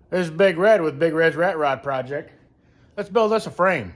This is Big Red with Big Red's Rat Rod Project. Let's build us a frame.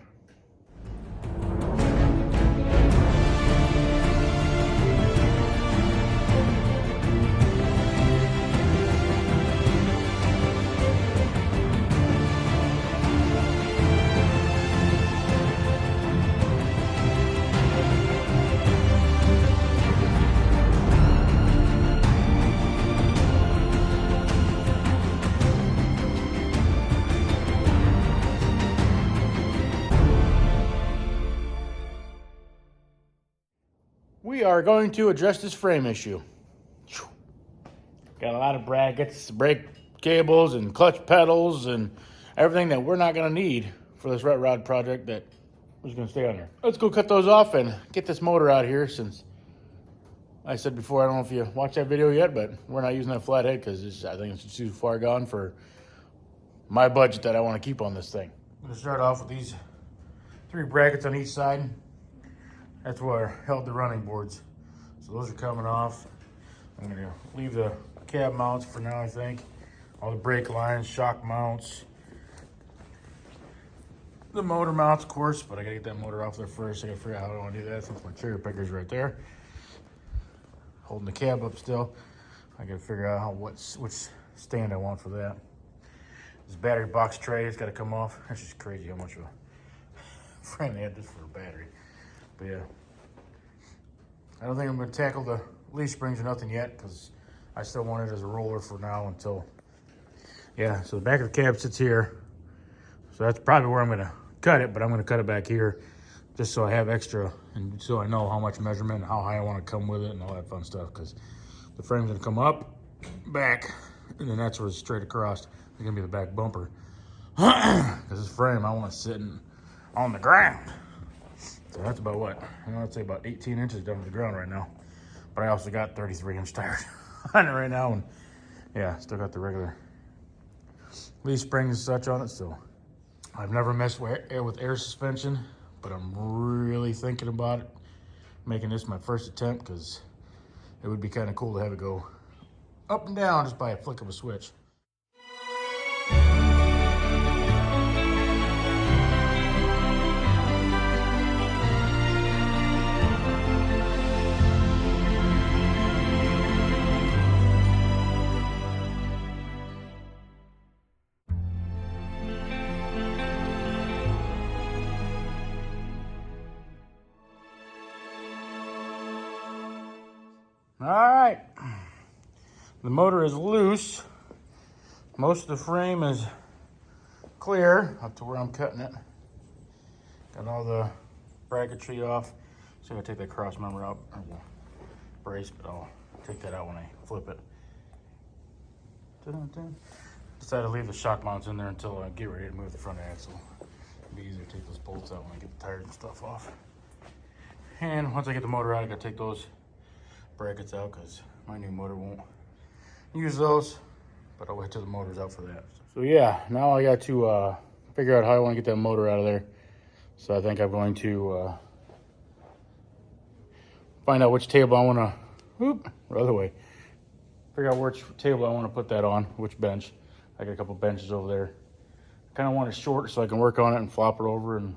We are going to address this frame issue. Got a lot of brackets, brake cables, and clutch pedals, and everything that we're not going to need for this rat rod project that is going to stay on there. Let's go cut those off and get this motor out here, since I said before, I don't know if you watched that video yet, but we're not using that flathead because I think it's too far gone for my budget that I want to keep on this thing. I'm going to start off with these 3 brackets on each side. That's where I held the running boards. So those are coming off. I'm gonna leave the cab mounts for now, I think. All the brake lines, shock mounts. The motor mounts, of course, but I gotta get that motor off there first. I gotta figure out how I wanna do that since my cherry picker's right there. Holding the cab up still. I gotta figure out which stand I want for that. This battery box tray has gotta come off. That's just crazy how much of a frame they had this for a battery. But yeah, I don't think I'm going to tackle the leaf springs or nothing yet because I still want it as a roller for now until, yeah, so the back of the cab sits here. So that's probably where I'm going to cut it, but I'm going to cut it back here just so I have extra and so I know how much measurement and how high I want to come with it and all that fun stuff, because the frame's going to come up, back, and then that's where it's straight across. It's going to be the back bumper. Because this frame, I want it sitting on the ground. So that's about what? I'd say about 18 inches down to the ground right now. But I also got 33-inch tires on it right now. And yeah, still got the regular leaf springs and such on it. So I've never messed with air suspension, but I'm really thinking about it, making this my first attempt, because it would be kind of cool to have it go up and down just by a flick of a switch. All right, the motor is loose. Most of the frame is clear up to where I'm cutting it. Got all the bracketry off. So I'm gonna take that cross member out, or the brace, but I'll take that out when I flip it. Decided to leave the shock mounts in there until I get ready to move the front axle. It'd be easier to take those bolts out when I get the tires and stuff off. And once I get the motor out, I gotta take those brackets out because my new motor won't use those, but I'll wait till the motor's out for that. So yeah, now I got to figure out how I want to get that motor out of there. So I think I'm going to find out which table I want to, other way. Figure out which table I want to put that on, which bench. I got a couple benches over there. I kind of want it short so I can work on it and flop it over, and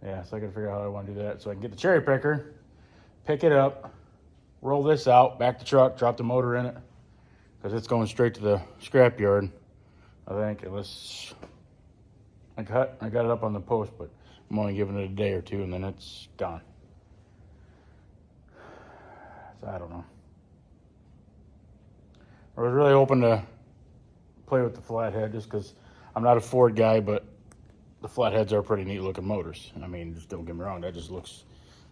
yeah, so I got to figure out how I want to do that. So I can get the cherry picker, pick it up, roll this out, back the truck, drop the motor in it, because it's going straight to the scrap yard, I think, unless I got it up on the post, but I'm only giving it a day or two and then it's gone. So I don't know. I was really hoping to play with the flathead just because I'm not a Ford guy, but the flatheads are pretty neat looking motors. I mean, just don't get me wrong, that just looks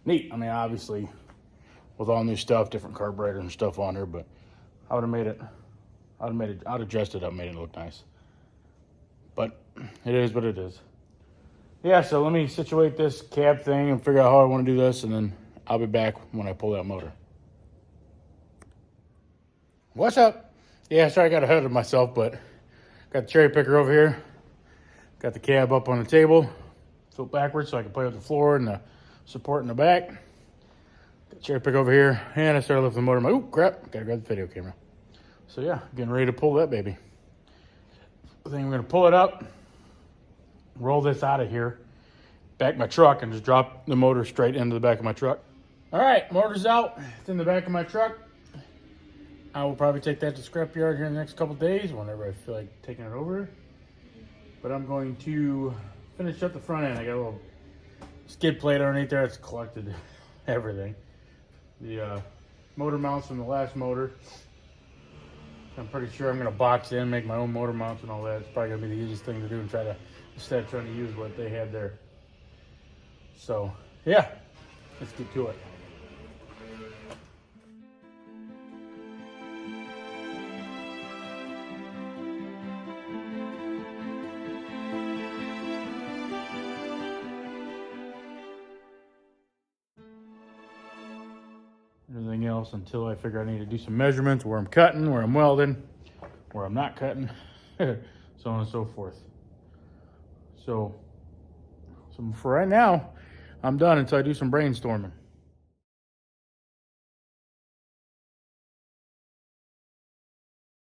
neat. I mean, obviously, with all new stuff, different carburetor and stuff on there, but I would have made it, I'd have dressed it up, made it look nice. But it is what it is. Yeah, so let me situate this cab thing and figure out how I want to do this, and then I'll be back when I pull that motor. What's up? Yeah, sorry I got ahead of myself, but got the cherry picker over here. Got the cab up on the table, flip backwards so I can play with the floor and the support in the back. Cherry pick over here, and I started lifting the motor. Oh crap, gotta grab the video camera. So yeah, getting ready to pull that baby. thing. We're gonna pull it up, roll this out of here, back my truck, and just drop the motor straight into the back of my truck. All right, motor's out. It's in the back of my truck. I will probably take that to scrapyard here in the next couple days, whenever I feel like taking it over. But I'm going to finish up the front end. I got a little skid plate underneath there. It's collected everything. The motor mounts from the last motor. I'm pretty sure I'm going to box in, make my own motor mounts and all that. It's probably going to be the easiest thing to do, and try to, instead of trying to use what they had there. So, yeah, let's get to it. Everything else until I figure I need to do some measurements, where I'm cutting, where I'm welding, where I'm not cutting, so on and so forth. So for right now, I'm done until I do some brainstorming.